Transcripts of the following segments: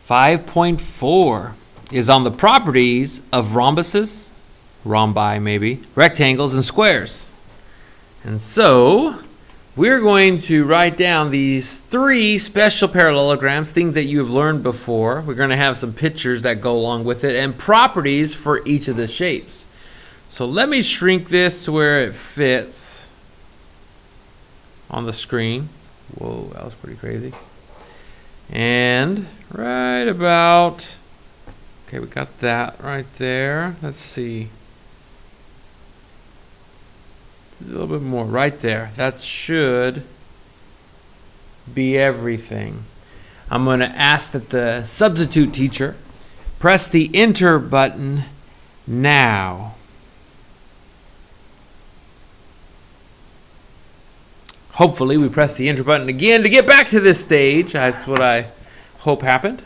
5.4 is on the properties of rhombuses, rhombi maybe, rectangles, and squares. And so we're going to write down these 3 special parallelograms, things that you have learned before. We're going to have some pictures that go along with it and properties for each of the shapes. So let me shrink this to where it fits on the screen. Whoa, that was pretty crazy. And right about, okay, we got that right there. Let's see. A little bit more right there. That should be everything. I'm going to ask that the substitute teacher press the enter button now. Hopefully we press the enter button again to get back to this stage. That's what I hope happened.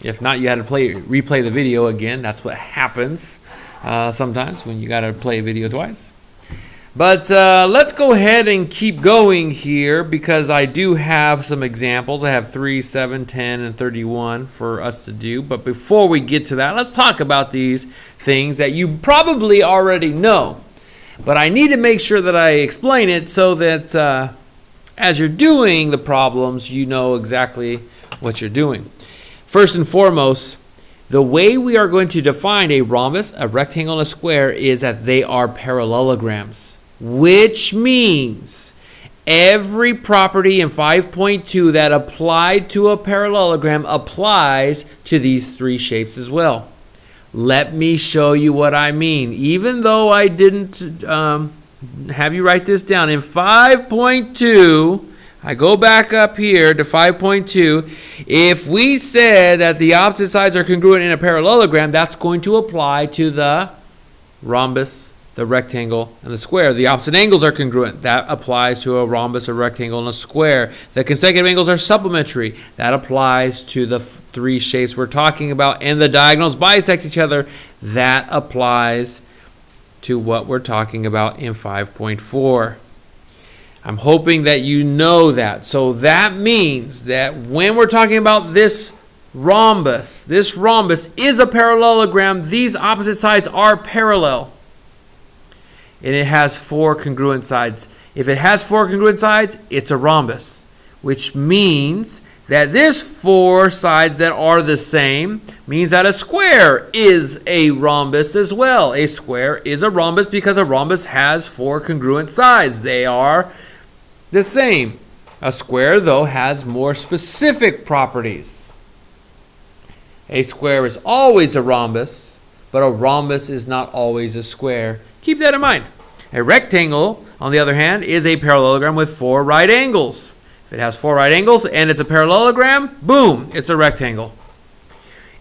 If not, you had to replay the video again. That's what happens sometimes when you got to play a video twice. But let's go ahead and keep going here because I do have some examples. I have 3, 7, 10, and 31 for us to do. But before we get to that, let's talk about these things that you probably already know. But I need to make sure that I explain it so that as you're doing the problems, you know exactly what you're doing. First and foremost, the way we are going to define a rhombus, a rectangle, and a square is that they are parallelograms, which means every property in 5.2 that applied to a parallelogram applies to these 3 shapes as well. Let me show you what I mean. Even though I didn't have you write this down, in 5.2, I go back up here to 5.2. If we said that the opposite sides are congruent in a parallelogram, that's going to apply to the rhombus, the rectangle, and the square. The opposite angles are congruent. That applies to a rhombus, a rectangle, and a square. The consecutive angles are supplementary. That applies to the 3 shapes we're talking about. And the diagonals bisect each other. That applies to what we're talking about in 5.4. I'm hoping that you know that. So that means that when we're talking about this rhombus is a parallelogram. These opposite sides are parallel. And it has 4 congruent sides. If it has 4 congruent sides, it's a rhombus, which means that this 4 sides that are the same means that a square is a rhombus as well. A square is a rhombus because a rhombus has 4 congruent sides. They are the same. A square, though, has more specific properties. A square is always a rhombus, but a rhombus is not always a square. Keep that in mind. A rectangle, on the other hand, is a parallelogram with 4 right angles. If it has 4 right angles and it's a parallelogram, boom, it's a rectangle.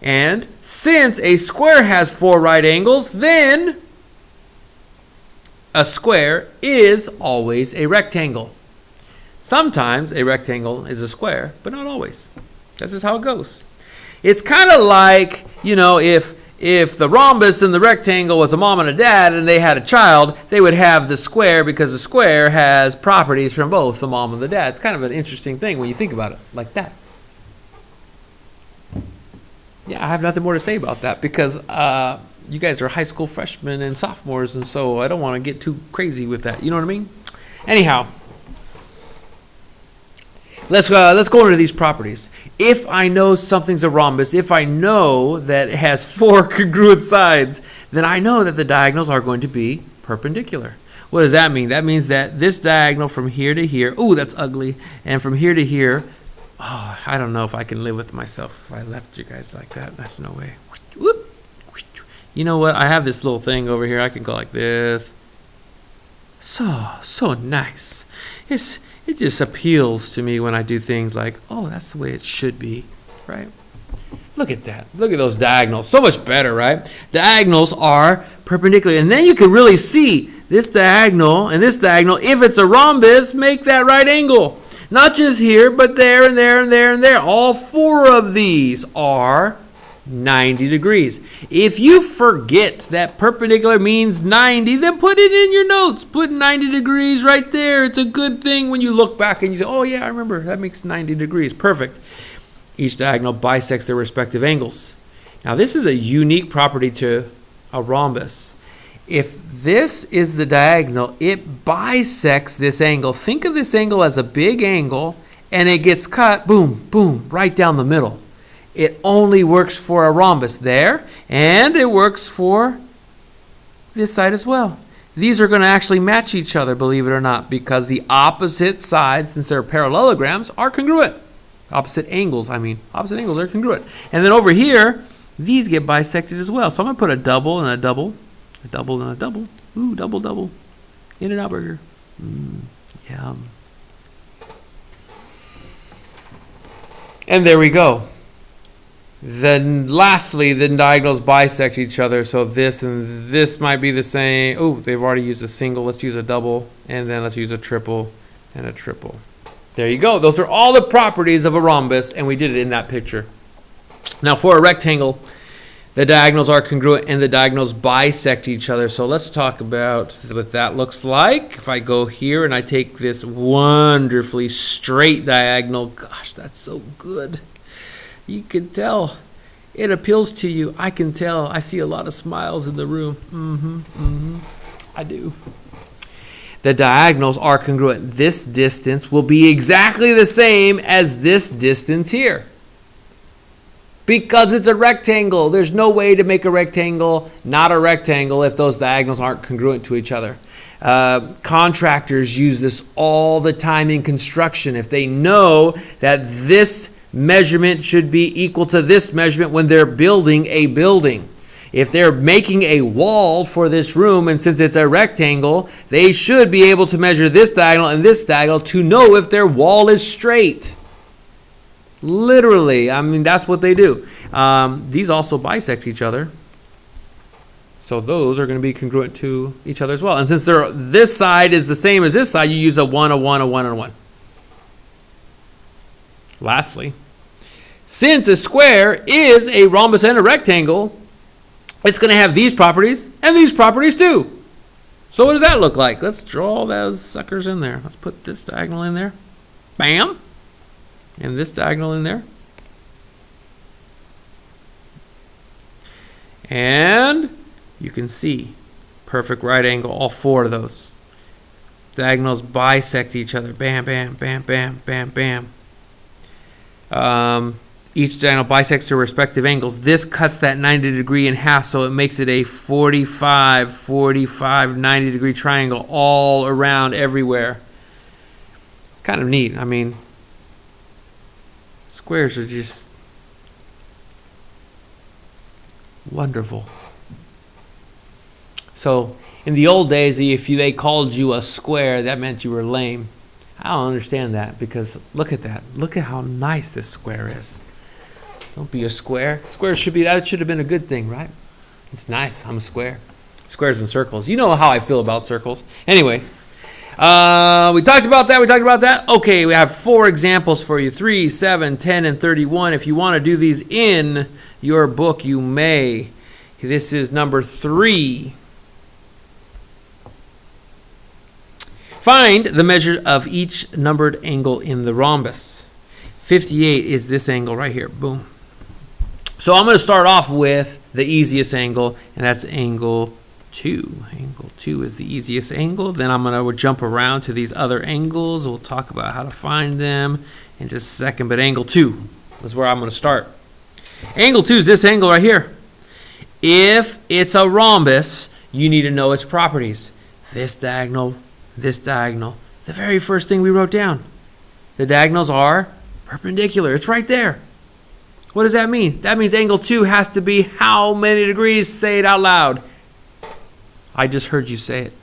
And since a square has 4 right angles, then a square is always a rectangle. Sometimes a rectangle is a square, but not always. That's just how it goes. It's kind of like, you know, if the rhombus and the rectangle was a mom and a dad and they had a child, they would have the square because the square has properties from both the mom and the dad. It's kind of an interesting thing when you think about it like that. Yeah, I have nothing more to say about that because you guys are high school freshmen and sophomores, and so I don't want to get too crazy with that. You know what I mean? Anyhow, let's go into these properties. If I know something's a rhombus, if I know that it has 4 congruent sides, then I know that the diagonals are going to be perpendicular. What does that mean? That means that this diagonal from here to here, ooh, that's ugly, and from here to here, oh, I don't know if I can live with myself if I left you guys like that. That's no way. You know what? I have this little thing over here. I can go like this. So nice. It just appeals to me when I do things like, oh, that's the way it should be, right? Look at that. Look at those diagonals. So much better, right? Diagonals are perpendicular. And then you can really see this diagonal and this diagonal. If it's a rhombus, make that right angle. Not just here, but there and there and there and there. All 4 of these are 90 degrees. If you forget that perpendicular means 90, then put it in your notes. Put 90 degrees right there. It's a good thing when you look back and you say, oh yeah, I remember. That makes 90 degrees. Perfect. Each diagonal bisects their respective angles. Now this is a unique property to a rhombus. If this is the diagonal, it bisects this angle. Think of this angle as a big angle, and it gets cut, boom, boom, right down the middle. It only works for a rhombus there, and it works for this side as well. These are going to actually match each other, believe it or not, because the opposite sides, since they're parallelograms, are congruent. Opposite angles are congruent. And then over here, these get bisected as well. So I'm going to put a double and a double, a double and a double. Ooh, double, double. In-N-Out burger. Yum. And there we go. Then lastly, the diagonals bisect each other, so this and this might be the same. Oh, they've already used a single. Let's use a double, and then let's use a triple and a triple. There you go. Those are all the properties of a rhombus, and we did it in that picture. Now for a rectangle, the diagonals are congruent and the diagonals bisect each other. So let's talk about what that looks like. If I go here and I take this wonderfully straight diagonal, gosh, that's so good. You can tell. It appeals to you. I can tell. I see a lot of smiles in the room. I do. The diagonals are congruent. This distance will be exactly the same as this distance here. Because it's a rectangle. There's no way to make a rectangle not a rectangle if those diagonals aren't congruent to each other. Contractors use this all the time in construction. If they know that this measurement should be equal to this measurement when they're building a building. If they're making a wall for this room, and since it's a rectangle, they should be able to measure this diagonal and this diagonal to know if their wall is straight. Literally, I mean, that's what they do. These also bisect each other. So those are going to be congruent to each other as well. And since this side is the same as this side, you use a 1, a 1, a 1, and a 1. Lastly, since a square is a rhombus and a rectangle, it's going to have these properties and these properties too. So what does that look like? Let's draw those suckers in there. Let's put this diagonal in there. Bam. And this diagonal in there. And you can see perfect right angle, all four of those. Diagonals bisect each other. Bam, bam, bam, bam, bam, bam. Each diagonal bisects their respective angles. This cuts that 90 degree in half, so it makes it a 45, 45, 90 degree triangle all around everywhere. It's kind of neat. I mean, squares are just wonderful. So in the old days, if they called you a square, that meant you were lame. I don't understand that, because look at that. Look at how nice this square is. Don't be a square. Squares should have been a good thing, right? It's nice. I'm a square. Squares and circles. You know how I feel about circles. Anyways, we talked about that. Okay, we have 4 examples for you. 3, 7, 10, and 31. If you want to do these in your book, you may. This is number 3. Find the measure of each numbered angle in the rhombus. 58 is this angle right here. Boom. So I'm going to start off with the easiest angle, and that's angle 2. Angle 2 is the easiest angle. Then I'm going to jump around to these other angles. We'll talk about how to find them in just a second. But angle 2 is where I'm going to start. Angle 2 is this angle right here. If it's a rhombus, you need to know its properties. This diagonal, the very first thing we wrote down. The diagonals are perpendicular. It's right there. What does that mean? That means angle 2 has to be how many degrees? Say it out loud. I just heard you say it.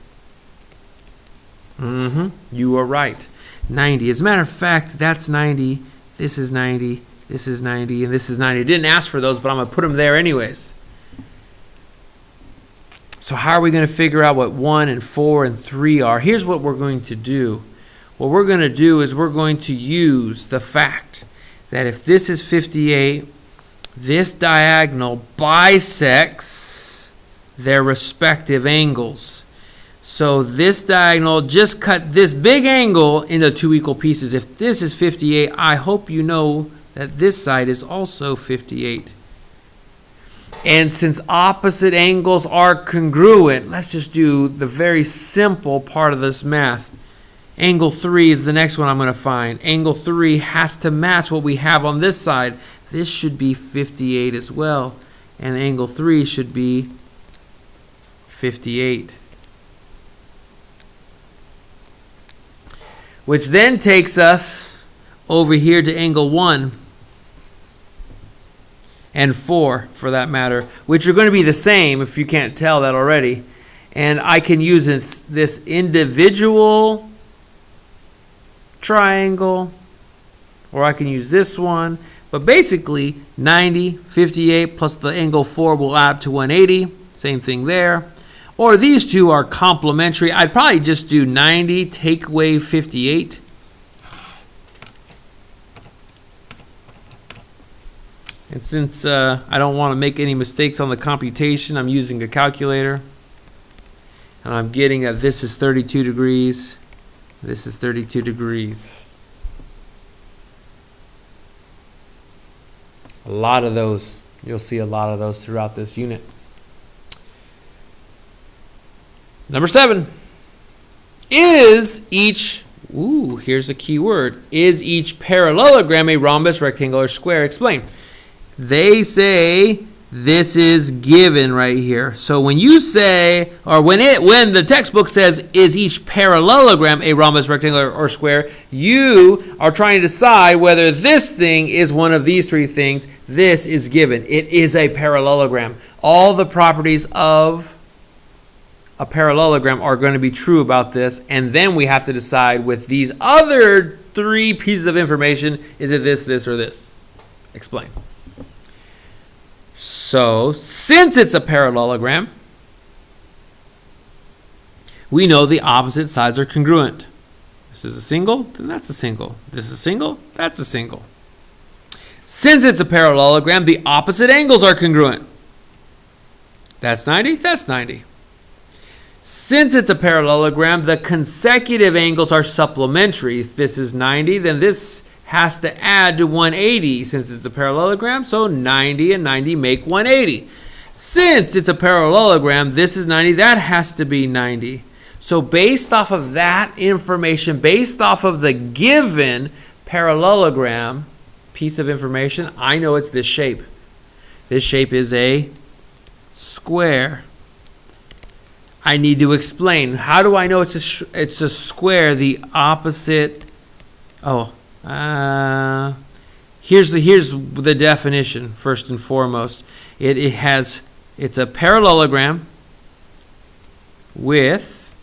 You are right. 90. As a matter of fact, that's 90. This is 90. This is 90. And this is 90. I didn't ask for those, but I'm going to put them there anyways. So how are we going to figure out what 1 and 4 and 3 are? Here's what we're going to do. What we're going to do is we're going to use the fact that if this is 58, this diagonal bisects their respective angles. So this diagonal just cut this big angle into 2 equal pieces. If this is 58, I hope you know that this side is also 58. And since opposite angles are congruent, let's just do the very simple part of this math. Angle 3 is the next one I'm going to find. Angle 3 has to match what we have on this side. This should be 58 as well. And angle 3 should be 58. Which then takes us over here to angle 1 and 4, for that matter, which are going to be the same if you can't tell that already. And I can use this individual triangle, or I can use this one. But basically, 90, 58 plus the angle 4 will add up to 180. Same thing there. Or these two are complementary. I'd probably just do 90, take away 58. And since I don't want to make any mistakes on the computation, I'm using a calculator. And I'm getting that this is 32 degrees. This is 32 degrees. A lot of those. You'll see a lot of those throughout this unit. Number 7. Is each, here's a key word. Is each parallelogram a rhombus, rectangle, or square? Explain. They say this is given right here. So when you say, or when the textbook says, is each parallelogram a rhombus, rectangle, or square, you are trying to decide whether this thing is one of these three things. This is given. It is a parallelogram. All the properties of a parallelogram are going to be true about this, and then we have to decide with these other three pieces of information, is it this, this, or this? Explain. So, since it's a parallelogram, we know the opposite sides are congruent. This is a single, then that's a single. This is a single, that's a single. Since it's a parallelogram, the opposite angles are congruent. That's 90, that's 90. Since it's a parallelogram, the consecutive angles are supplementary. If this is 90, then this has to add to 180 since it's a parallelogram, so 90 and 90 make 180. Since it's a parallelogram, this is 90, that has to be 90. So based off of that information, based off of the given parallelogram piece of information, I know it's this shape. This shape is a square. I need to explain. How do I know it's a square? The opposite. Here's the definition. First and foremost, it's a parallelogram with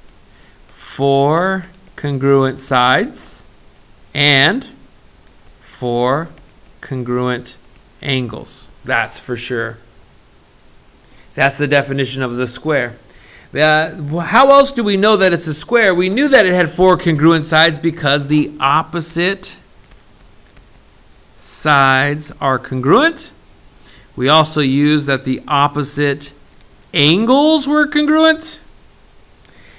4 congruent sides and 4 congruent angles. That's for sure. That's the definition of the square. How else do we know that it's a square? We knew that it had 4 congruent sides because the opposite sides are congruent. We also use that the opposite angles were congruent.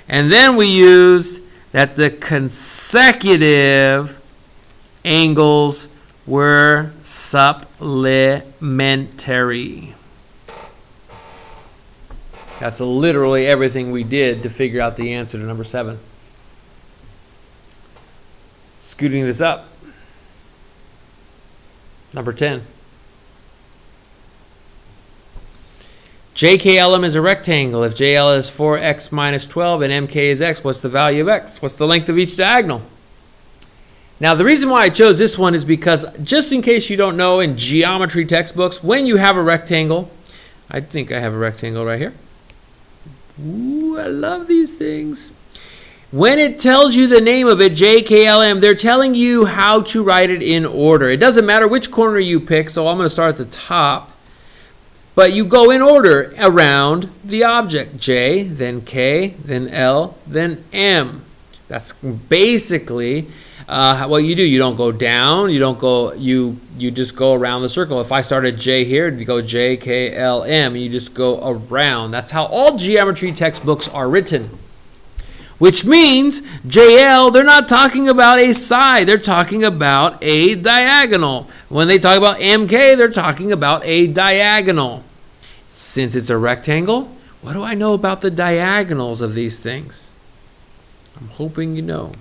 And then we use that the consecutive angles were supplementary. That's literally everything we did to figure out the answer to number 7. Scooting this up. Number 10. JKLM is a rectangle. If JL is 4x minus 12 and MK is x, what's the value of x? What's the length of each diagonal? Now, the reason why I chose this one is because, just in case you don't know, in geometry textbooks, when you have a rectangle, I think I have a rectangle right here. Ooh, I love these things. When it tells you the name of it, JKLM, they're telling you how to write it in order. It doesn't matter which corner you pick, so I'm going to start at the top. But you go in order around the object. J, then K, then L, then M. That's basically what you do. You don't go down. You don't go. You just go around the circle. If I start at J here, you go J, K, L, M. You just go around. That's how all geometry textbooks are written. which means JL, they're not talking about a side. They're talking about a diagonal. When they talk about MK, they're talking about a diagonal. Since it's a rectangle, what do I know about the diagonals of these things? I'm hoping you know.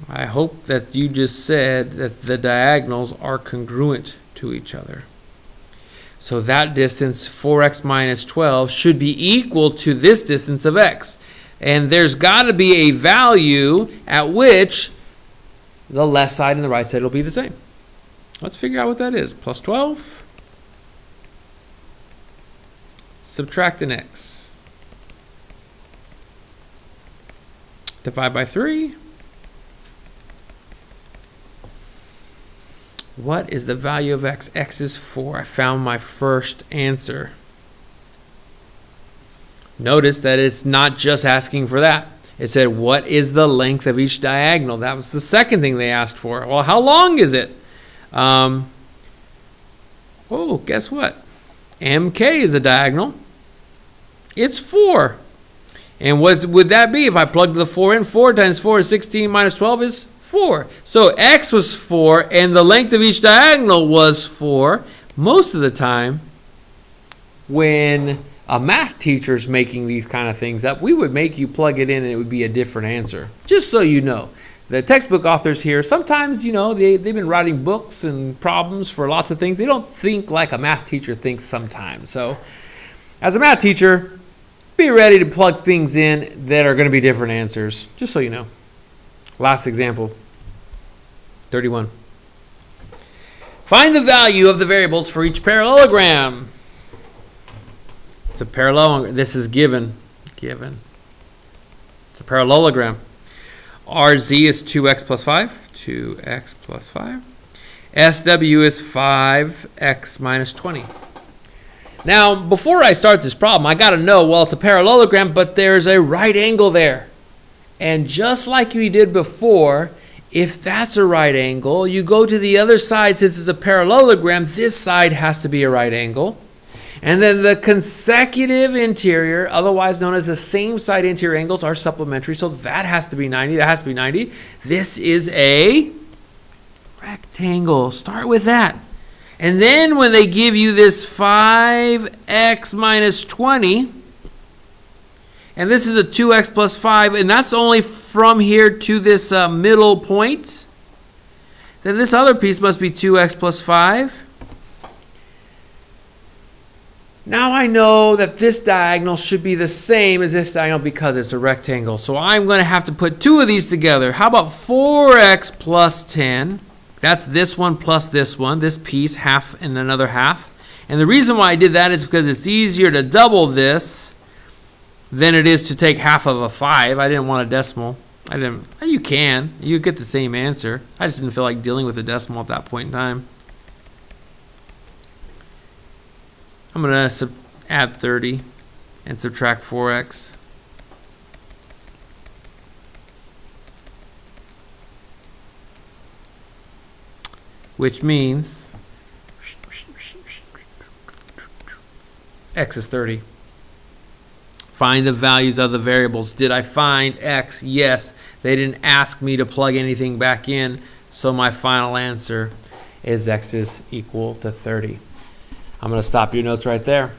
I hope that you just said that the diagonals are congruent to each other. So that distance, 4x minus 12, should be equal to this distance of x. And there's got to be a value at which the left side and the right side will be the same. Let's figure out what that is. Plus 12. Subtract an x. Divide by 3. What is the value of x? X is 4. I found my first answer. Notice that it's not just asking for that. It said, what is the length of each diagonal? That was the second thing they asked for. Well, how long is it? Oh, guess what? MK is a diagonal. It's 4. And what would that be if I plugged the 4 in? 4 times 4 is 16 minus 12 is 4. So x was 4 and the length of each diagonal was 4. Most of the time when a math teacher's making these kind of things up, we would make you plug it in and it would be a different answer. Just so you know. The textbook authors here, sometimes, you know, they've been writing books and problems for lots of things. They don't think like a math teacher thinks sometimes. So as a math teacher, be ready to plug things in that are going to be different answers, just so you know. Last example, 31. Find the value of the variables for each parallelogram. It's a parallelogram. This is given. It's a parallelogram. RZ is 2x plus 5. 2x plus 5. SW is 5x minus 20. Now, before I start this problem, I got to know, well, it's a parallelogram, but there's a right angle there. And just like we did before, if that's a right angle, you go to the other side. Since it's a parallelogram, this side has to be a right angle. And then the consecutive interior, otherwise known as the same side interior angles, are supplementary. So that has to be 90. That has to be 90. This is a rectangle. Start with that. And then when they give you this 5x minus 20, and this is a 2x plus 5, and that's only from here to this middle point, then this other piece must be 2x plus 5. Now I know that this diagonal should be the same as this diagonal because it's a rectangle. So I'm going to have to put two of these together. How about 4x plus 10? That's this one plus this one, this piece, half and another half. And the reason why I did that is because it's easier to double this than it is to take half of a 5. I didn't want a decimal. You can. You get the same answer. I just didn't feel like dealing with a decimal at that point in time. I'm going to add 30 and subtract 4x. Which means x is 30. Find the values of the variables. Did I find x? Yes. They didn't ask me to plug anything back in, so my final answer is x is equal to 30. I'm going to stop your notes right there.